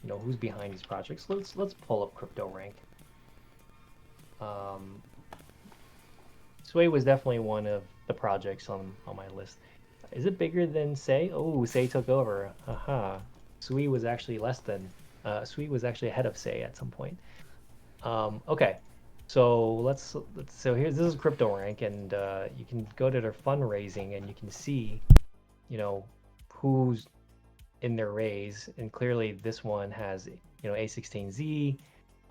you know, who's behind these projects. Let's pull up Cryptorank. Sway was definitely one of the projects on my list. Is it bigger than Say? Oh, Say took over. Haha. Sui was actually less than. Sui was actually ahead of Say at some point. Okay, so so this is Cryptorank, and you can go to their fundraising, and you can see, you know, who's in their raise, and clearly this one has, you know, A16Z,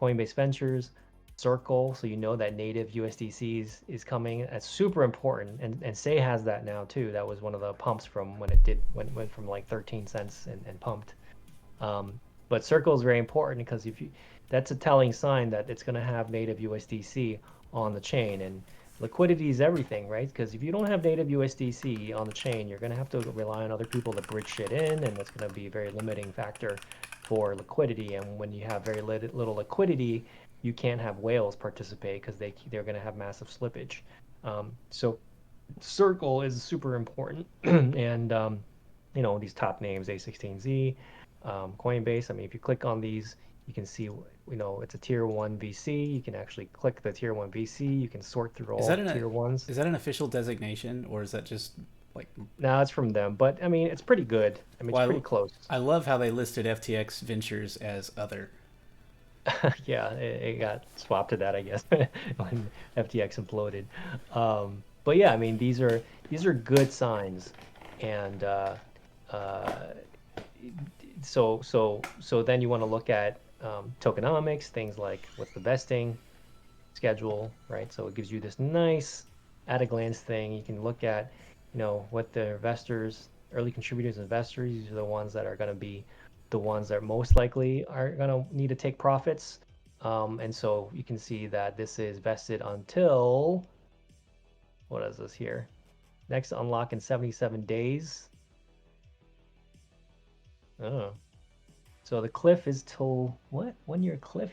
Coinbase Ventures, Circle, so you know that native USDCs is coming. That's super important, and Say has that now too. That was one of the pumps from when it went from like 13 cents and pumped. But Circle is very important because if you, that's a telling sign that it's going to have native USDC on the chain, and liquidity is everything, right? Because if you don't have native USDC on the chain, you're going to have to rely on other people to bridge shit in, and that's going to be a very limiting factor for liquidity. And when you have very little liquidity, you can't have whales participate because they're going to have massive slippage. So Circle is super important, and you know, these top names, A16Z, Coinbase. I mean, if you click on these, you can see, you know, it's a tier one VC. You can actually click the tier one VC. You can sort through Is all that the tier ones. is that an official designation, or is that just like? Now it's from them, but I mean, it's pretty good. I mean, it's pretty Well, close. I love how they listed FTX Ventures as other. Yeah, it got swapped to that, I guess, when FTX imploded. But yeah, I mean, these are good signs, and uh, so then you want to look at tokenomics, things like what's the vesting schedule, right? So it gives you this nice at a glance thing. You can look at, you know, what the investors, early contributors, investors, these are the ones that are going to be the ones that most likely are going to need to take profits. And so you can see that this is vested until, what is this here? Next unlock in 77 days. Oh, so the cliff is till what? 1 year cliff?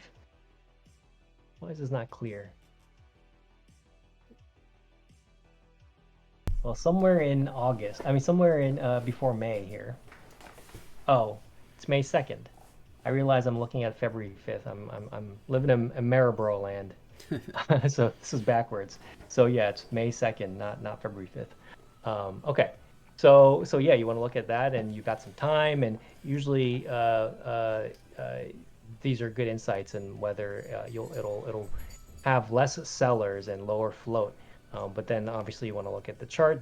Why is this not clear? Well, somewhere in August. I mean, somewhere in before May here. Oh, it's May 2nd. I realize I'm looking at February 5th. I'm living in Marlboro land. So this is backwards. So yeah, it's May 2nd, not February 5th. Okay. So yeah, you want to look at that, and you've got some time, and usually uh, these are good insights in whether it'll have less sellers and lower float. But then obviously you want to look at the chart,